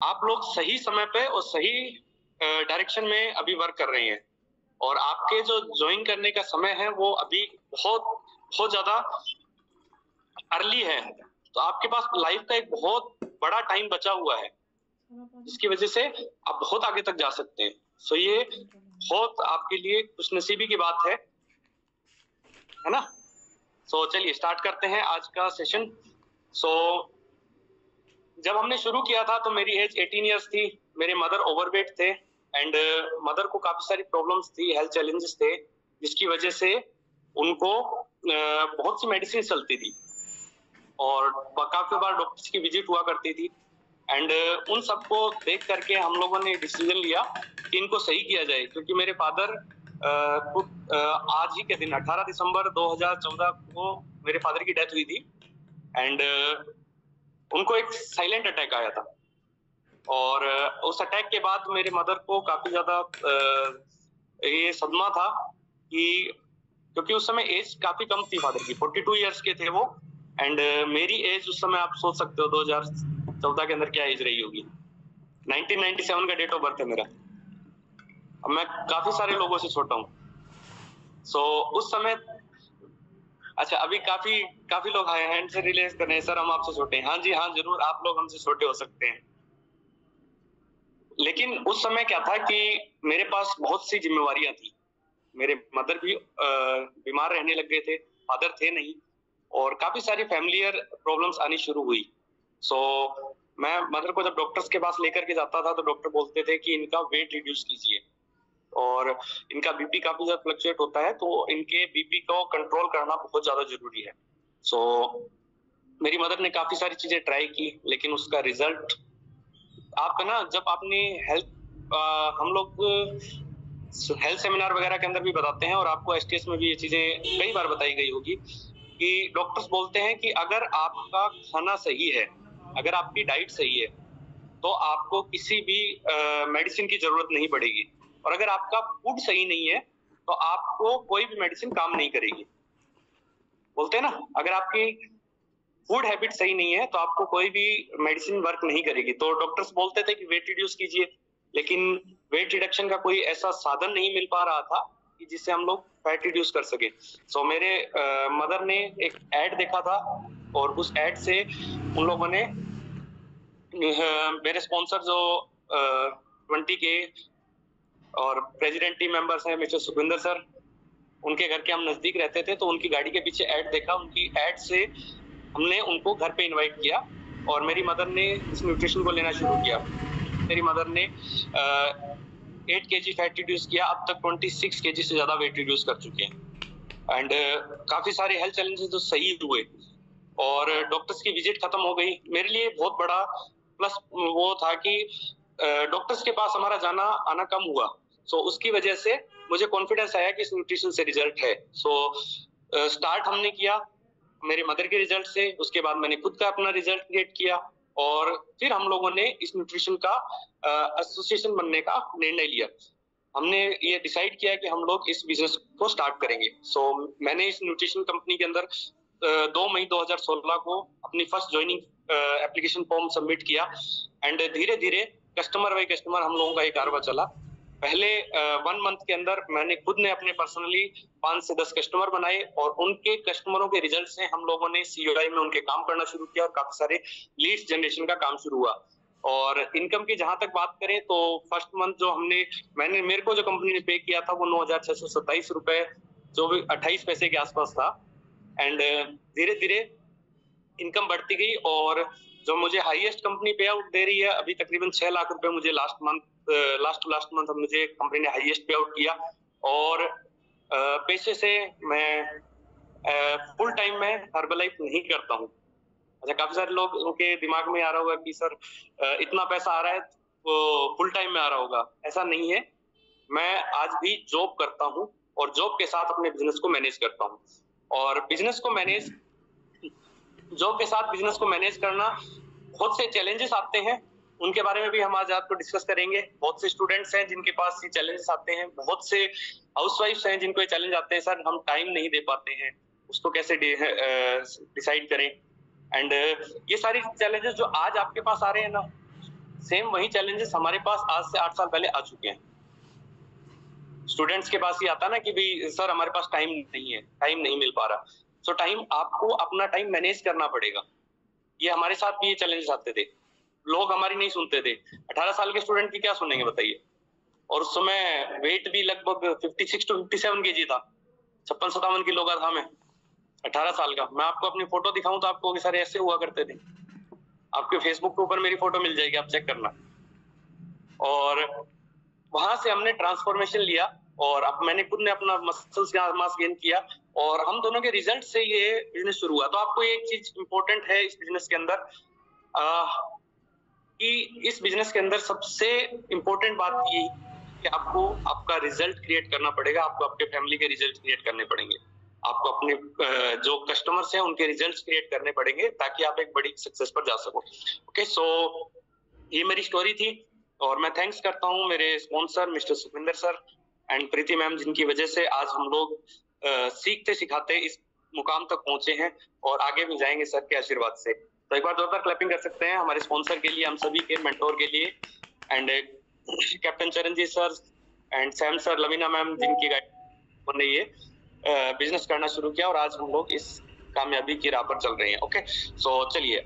आप लोग सही समय पे और सही डायरेक्शन में अभी वर्क कर रहे हैं, और आपके जो ज्वाइन करने का समय है वो अभी बहुत बहुत ज्यादा अर्ली है। तो आपके पास लाइफ का एक बहुत बड़ा टाइम बचा हुआ है, जिसकी वजह से आप बहुत आगे तक जा सकते हैं। सो ये बहुत आपके लिए खुशनसीबी की बात है ना। सो चलिए स्टार्ट करते हैं आज का सेशन। सो जब हमने शुरू किया था तो मेरी एज 18 इयर्स थी। मेरे मदर ओवरवेट थे एंड मदर को काफी सारी प्रॉब्लम्स थी, हेल्थ चैलेंजेस थे, जिसकी वजह से उनको बहुत सी मेडिसिन चलती थी और काफी बार डॉक्टर्स की विजिट हुआ करती थी। एंड उन सबको देख करके हम लोगों ने डिसीजन लिया कि इनको सही किया जाए, क्योंकि मेरे फादर आज ही के दिन 18 दिसंबर 2014 को मेरे फादर की डेथ हुई थी। एंड उनको एक साइलेंट अटैक आया था, और उस अटैक के बाद मेरे मदर को काफी ज्यादा ये सदमा था कि क्योंकि उस समय एज काफी कम थी फादर की, 42 इयर्स के थे वो। एंड मेरी एज उस समय आप सोच सकते हो 2014 के अंदर क्या एज रही होगी। 1997 का डेट ऑफ बर्थ है मेरा। अब मैं काफी सारे लोगों से छोटा हूँ। सो उस समय अच्छा, अभी काफी काफी लोग हैंड से रिलेज कर रहे हैं, सर हम आपसे छोटे हैं। हाँ जी हाँ जरूर, आप लोग हमसे छोटे हो सकते हैं, लेकिन उस समय क्या था कि मेरे पास बहुत सी जिम्मेवारियां थी। मेरे मदर भी बीमार रहने लग गए थे, फादर थे नहीं, और काफी सारी फैमिलियर प्रॉब्लम्स आनी शुरू हुई। सो मैं मदर को जब डॉक्टर्स के पास लेकर के जाता था तो डॉक्टर बोलते थे कि इनका वेट रिड्यूस कीजिए, और इनका बीपी काफी ज्यादा फ्लक्चुएट होता है, तो इनके बीपी को कंट्रोल करना बहुत ज्यादा जरूरी है। सो मेरी मदर ने काफी सारी चीजें ट्राई की, लेकिन उसका रिजल्ट आप ना, जब आपने हेल्थ हम लोग हेल्थ सेमिनार वगैरह के अंदर भी बताते हैं, और आपको एसटीएस में भी ये चीजें कई बार बताई गई होगी कि डॉक्टर्स बोलते हैं कि अगर आपका खाना सही है, अगर आपकी डाइट सही है, तो आपको किसी भी मेडिसिन की जरूरत नहीं पड़ेगी। और अगर आपका फूड सही नहीं है तो आपको कोई भी मेडिसिन काम नहीं करेगी। बोलते हैं ना, अगर आपकी फूड हैबिट सही नहीं है तो आपको कोई भी मेडिसिन वर्क नहीं करेगी। तो डॉक्टर्स बोलते थे कि वेट रिड्यूस कीजिए, लेकिन वेट रिडक्शन का कोई ऐसा साधन नहीं मिल पा रहा था कि जिससे हम लोग फैट रिड्यूस कर सके। सो मेरे मदर ने एक एड देखा था, और उस एड से उन लोगों ने मेरे स्पॉन्सर जो 20 के और प्रेसिडेंट टीम मेंबर्स हैं मिस्टर सुखविंदर सर, उनके घर के हम नजदीक रहते थे, तो उनकी गाड़ी के पीछे एड देखा। उनकी एड से हमने उनको घर पे इनवाइट किया, और मेरी मदर ने इस न्यूट्रिशन को लेना शुरू किया। मेरी मदर ने 8 kg फैट रिड्यूस किया, अब तक 26 kg से ज्यादा वेट रिड्यूस कर चुके हैं। एंड काफी सारे हेल्थ चैलेंजेस तो सही हुए, और डॉक्टर्स की विजिट खत्म हो गई। मेरे लिए बहुत बड़ा प्लस वो था कि डॉक्टर्स के पास हमारा जाना आना कम हुआ। सो उसकी वजह से मुझे कॉन्फिडेंस आया कि इस न्यूट्रिशन से रिजल्ट है। सो स्टार्ट हमने किया मेरे मदर के रिजल्ट से, उसके बाद मैंने खुद का अपना रिजल्ट क्रिएट किया, और फिर हम लोगों ने इस न्यूट्रिशन का एसोसिएशन बनने का निर्णय लिया। हमने ये डिसाइड किया कि हम लोग इस बिजनेस को स्टार्ट करेंगे। सो मैंने इस न्यूट्रिशन कंपनी के अंदर 2 मई 2016 को अपनी first joining application form submit किया, एंड धीरे धीरे कस्टमर बाई कस्टमर हम लोगों का ये कारवा चला। पहले 1 मंथ के अंदर मैंने खुद ने अपने पर्सनली 5 से 10 कस्टमर बनाए, और उनके कस्टमरों के रिजल्ट से हम लोगों ने सीओआई में उनके काम करना शुरू किया, और काफी सारे लीड्स जनरेशन का काम शुरू हुआ। और इनकम की जहां तक बात करें तो फर्स्ट मंथ जो मेरे को जो कंपनी ने पे किया था वो 9,627 रुपए, जो भी 28 पैसे के आसपास था। एंड धीरे धीरे इनकम बढ़ती गई, और जो मुझे हाईएस्ट कंपनी पे आउट दे रही है अभी, तकरीबन 6 लाख रुपए मुझे लास्ट मंथ मुझे कंपनी ने हाईएस्ट पे आउट किया। और पैसे से मैं फुल टाइम में हर्बलाइफ नहीं करता हूँ। अच्छा, काफी सारे लोग के दिमाग में आ रहा होगा कि सर इतना पैसा आ रहा है तो फुल टाइम में आ रहा होगा। ऐसा नहीं है, मैं आज भी जॉब करता हूँ, और जॉब के साथ अपने बिजनेस को मैनेज करता हूँ। और जॉब के साथ बिजनेस को मैनेज करना बहुत से चैलेंजेस आते हैं, उनके बारे में भी हम आज आपको डिस्कस करेंगे। बहुत से स्टूडेंट्स हैं जिनके पास ये चैलेंजेस आते हैं, बहुत से हाउसवाइफ्स हैं जिनको ये चैलेंज आते हैं, सर हम टाइम नहीं दे पाते हैं, उसको कैसे डिसाइड करें। एंड ये सारी चैलेंजेस जो आज आपके पास आ रहे हैं ना, सेम वही चैलेंजेस हमारे पास आज से 8 साल पहले आ चुके हैं। स्टूडेंट्स के पास ये आता ना कि भाई सर हमारे पास टाइम नहीं है, टाइम नहीं मिल पा रहा। सो टाइम, आपको अपना टाइम मैनेज करना पड़ेगा। ये हमारे साथ भी ये चैलेंजेस आते थे, लोग हमारी नहीं सुनते थे। 18 साल के स्टूडेंट की क्या सुनेंगे बताइए। और उस समय वेट भी लगभग 56 टू 57 केजी था, 56-57 किलो का था मैं, 18 साल का। मैं आपको अपनी फोटो दिखाऊं तो आपको सारे ऐसे हुआ करते थे। आपके फेसबुक के ऊपर मेरी फोटो मिल जाएगी, आप चेक करना। और वहां से हमने ट्रांसफॉर्मेशन लिया और अब मैंने खुद ने अपना मसल्स का मास गेन किया और हम दोनों के रिजल्ट से ये बिजनेस शुरू हुआ। तो आपको एक चीज इंपॉर्टेंट है इस बिजनेस के अंदर, कि इस बिजनेस के अंदर सबसे इंपॉर्टेंट बात ये कि आपको आपका रिजल्ट क्रिएट करना पड़ेगा। आपको आपके फैमिली के रिजल्ट क्रिएट करने पड़ेंगे, आपको अपने जो कस्टमर्स हैं उनके रिजल्ट्स क्रिएट करने पड़ेंगे ताकि आप एक बड़ी सक्सेस पर जा सको। ओके, सो ये मेरी स्टोरी थी और मैं थैंक्स करता हूँ मेरे sponsor mister Sukhwinder sir and Preeti ma'am, जिनकी वजह से आज हम लोग सीखते सिखाते इस मुकाम तक पहुंचे हैं और आगे भी जाएंगे सर के आशीर्वाद से। तो एक बार जोरदार क्लैपिंग कर सकते हैं हमारे स्पॉन्सर के लिए, हम सभी के मेंटोर के लिए, and captain Charanjit sir and Sam sir, Laveena ma'am, जिनकी गाइड ने ये बिजनेस करना शुरू किया और आज हम लोग इस कामयाबी की राह पर चल रहे हैं। ओके, सो चलिए।